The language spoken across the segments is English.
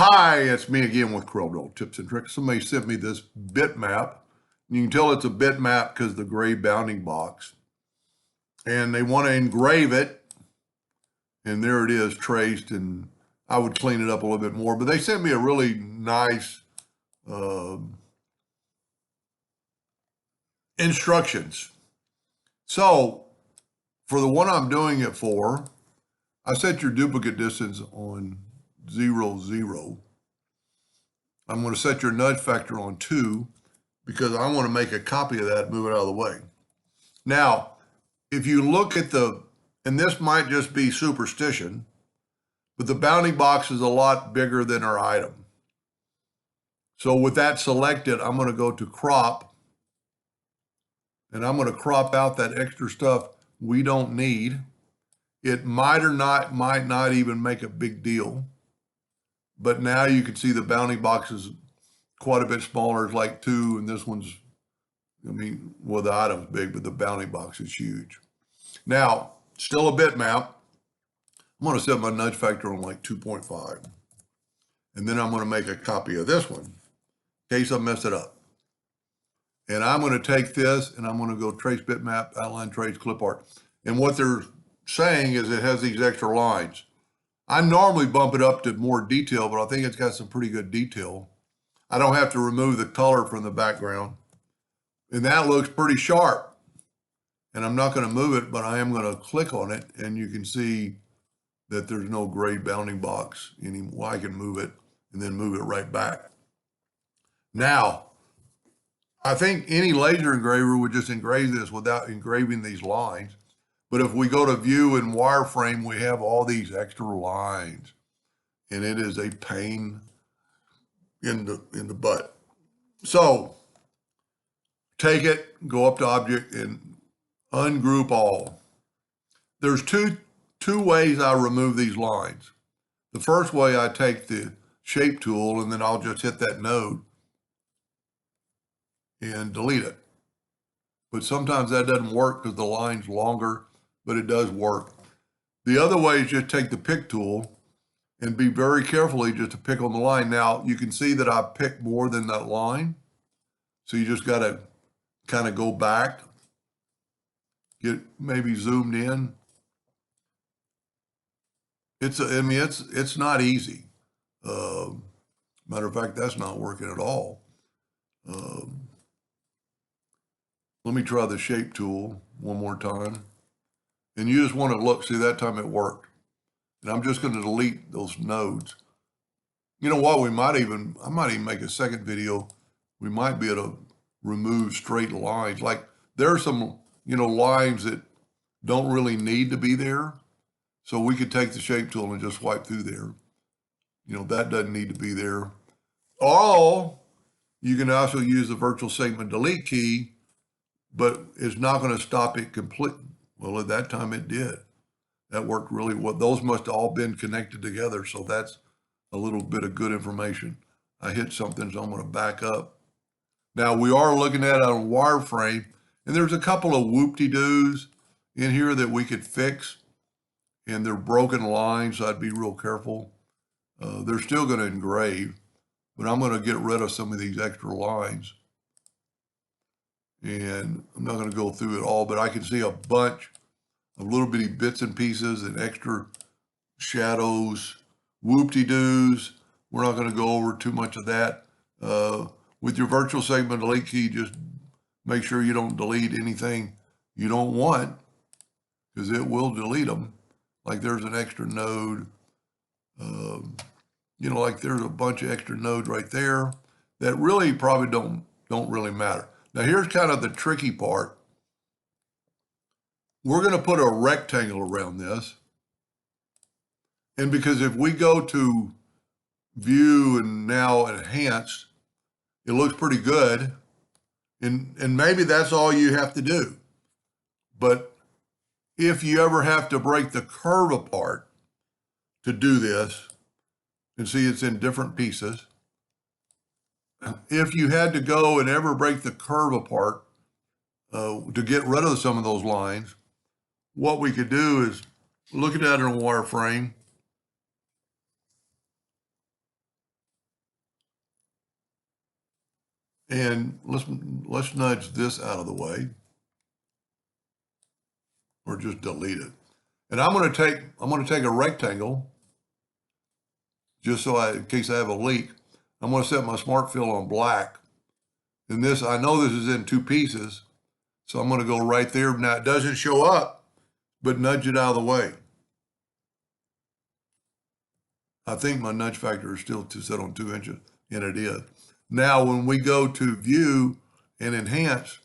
Hi, it's me again with Corel Tips and Tricks. Somebody sent me this bitmap. You can tell it's a bitmap because the gray bounding box. And they want to engrave it. And there it is traced, and I would clean it up a little bit more. But they sent me a really nice instructions. So for the one I'm doing it for, I set your duplicate distance on 0, 0. I'm going to set your nudge factor on 2 because I want to make a copy of that and move it out of the way. Now, if you look at and this might just be superstition, but the bounding box is a lot bigger than our item. So with that selected, I'm going to go to crop, and I'm going to crop out that extra stuff we don't need. It might not even make a big deal. But now you can see the bounding box is quite a bit smaller. It's like 2, and this one's, well, the item's big, but the bounding box is huge. Now, still a bitmap. I'm going to set my nudge factor on like 2.5. And then I'm going to make a copy of this one in case I mess it up. And I'm going to take this, and I'm going to go trace bitmap, outline trace, clip art. And what they're saying is it has these extra lines. I normally bump it up to more detail, but I think it's got some pretty good detail. I don't have to remove the color from the background. And that looks pretty sharp. And I'm not going to move it, but I am going to click on it, and you can see that there's no gray bounding box anymore. Well, I can move it and then move it right back. Now, I think any laser engraver would just engrave this without engraving these lines. But if we go to view and wireframe, we have all these extra lines, and it is a pain in the butt. So take it, go up to object, and ungroup all. There's two ways I remove these lines. The first way, I take the shape tool, and then I'll just hit that node and delete it. But sometimes that doesn't work because the line's longer, but it does work. The other way is just take the pick tool and be very carefully just to pick on the line. Now, you can see that I picked more than that line. So you just got to kind of go back, get maybe zoomed in. It's not easy. Matter of fact, that's not working at all. Let me try the shape tool one more time. And you just want to look, see, that time it worked. And I'm just going to delete those nodes. You know what, I might even make a second video. We might be able to remove straight lines. Like there are some, lines that don't really need to be there. So we could take the shape tool and just swipe through there. That doesn't need to be there. Or you can also use the virtual segment delete key, but it's not going to stop it completely. Well, at that time it did. That worked really well. Those must have all been connected together. So that's a little bit of good information. I hit something, so I'm going to back up. Now we are looking at it on wireframe, and there's a couple of whoop-de-doos in here that we could fix, and they're broken lines, so I'd be real careful. They're still going to engrave, but I'm going to get rid of some of these extra lines. And I'm not going to go through it all, but I can see a bunch of little bitty bits and pieces and extra shadows, whoop-de-doos. We're not going to go over too much of that. With your virtual segment delete key, just make sure you don't delete anything you don't want, because it will delete them. Like there's an extra node, like there's a bunch of extra nodes right there that really probably don't really matter. Now here's kind of the tricky part. We're going to put a rectangle around this. And because if we go to view and now enhance, it looks pretty good. And maybe that's all you have to do. But if you ever have to break the curve apart to do this, and see it's in different pieces, if you had to go and ever break the curve apart to get rid of some of those lines, what we could do is look at that in a wireframe And let's nudge this out of the way, or just delete it. And I'm going to take a rectangle, just so in case I have a leak. I'm going to set my smart fill on black. And this, I know this is in 2 pieces, so I'm going to go right there. Now it doesn't show up, but nudge it out of the way. I think my nudge factor is still set on 2 inches, and it is. Now, when we go to view and enhance,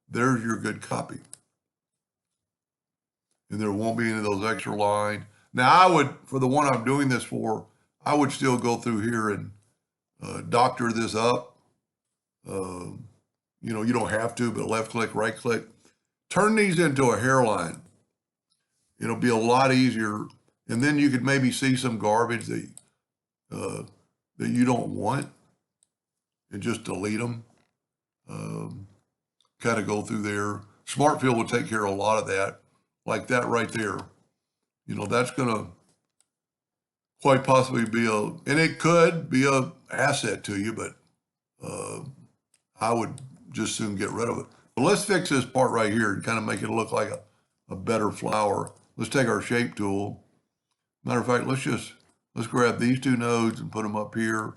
there's your good copy. And there won't be any of those extra lines. Now, I would, for the one I'm doing this for, I would still go through here and doctor this up. You know, you don't have to, but left click, right click. Turn these into a hairline. It'll be a lot easier. And then you could maybe see some garbage that you don't want and just delete them. Kind of go through there. Smart Fill will take care of a lot of that, like that right there. You know, that's going to quite possibly be and it could be a asset to you, but I would just soon get rid of it. But let's fix this part right here and kind of make it look like a better flower. Let's take our shape tool. Matter of fact, let's grab these 2 nodes and put them up here.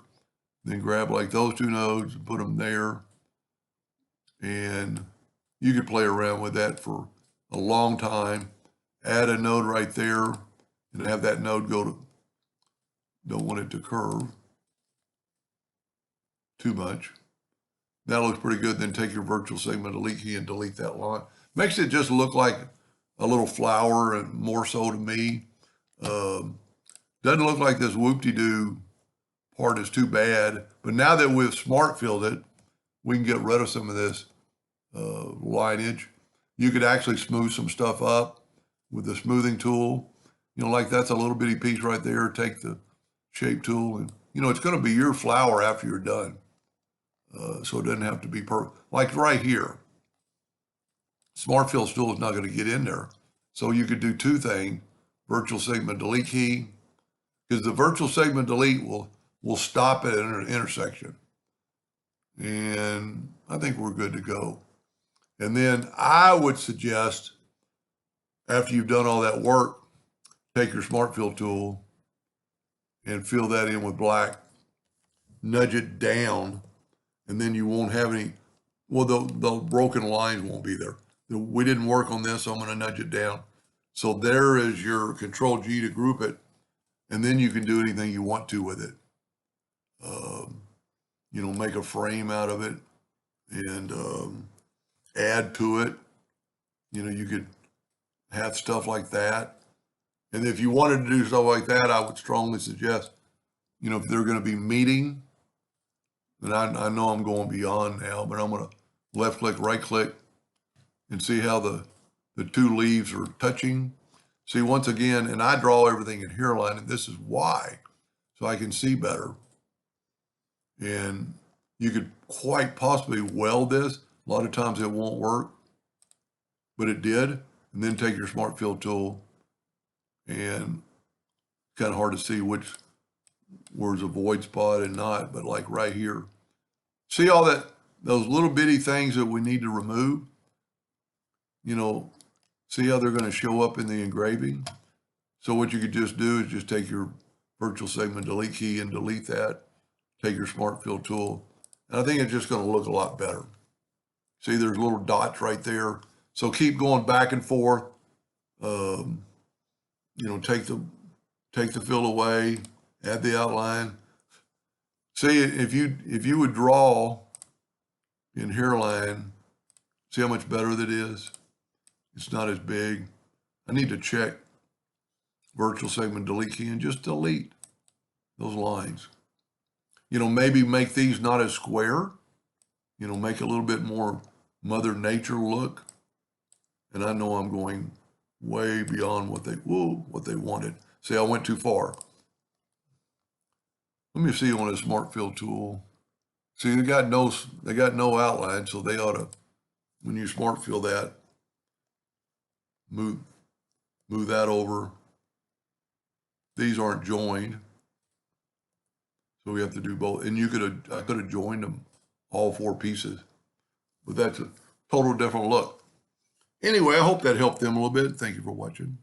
Then grab like those 2 nodes and put them there. And you could play around with that for a long time. Add a node right there and have that node go to, don't want it to curve too much. That looks pretty good. Then take your virtual segment delete key and delete that line. Makes it just look like a little flower, and more so to me. Doesn't look like this whoop-de-doo part is too bad, but now that we've smart filled it, we can get rid of some of this lineage. You could actually smooth some stuff up with the smoothing tool. You know, like that's a little bitty piece right there. Take the shape tool and, you know, it's going to be your flower after you're done. So it doesn't have to be perfect. Like right here, smart fill tool is not going to get in there. So you could do 2 things, virtual segment delete key, because the virtual segment delete will stop at an intersection. And I think we're good to go. And then I would suggest, after you've done all that work, take your smart fill tool and fill that in with black, nudge it down, and then you won't have any, well, the broken lines won't be there. We didn't work on this, so I'm going to nudge it down. So there is your Control G to group it, and then you can do anything you want to with it. You know, make a frame out of it and add to it. You know, you could have stuff like that. And if you wanted to do stuff like that, I would strongly suggest, you know, if they're going to be meeting, and I know I'm going beyond now, but I'm going to left click, right click, and see how the 2 leaves are touching. See, once again, and I draw everything in hairline, and this is why, so I can see better. And you could quite possibly weld this. A lot of times it won't work, but it did. And then take your smart fill tool, and it's kind of hard to see where's a void spot and not, but like right here. See all those little bitty things that we need to remove? You know, see how they're going to show up in the engraving? So what you could just do is just take your virtual segment delete key and delete that. Take your smart fill tool. And I think it's just going to look a lot better. See, there's little dots right there. So keep going back and forth. You know, take the fill away, add the outline. See, if you would draw in hairline, see how much better that is? It's not as big. I need to check virtual segment delete key and just delete those lines. You know, maybe make these not as square. You know, make a little bit more Mother Nature look. And I know I'm going way beyond what they wanted. See, I went too far. Let me see on a smart fill tool. See, they got no outline, so they ought to, when you smart fill that, move that over. These aren't joined, so we have to do both. And I could have joined them all 4 pieces. But that's a total different look. Anyway, I hope that helped them a little bit. Thank you for watching.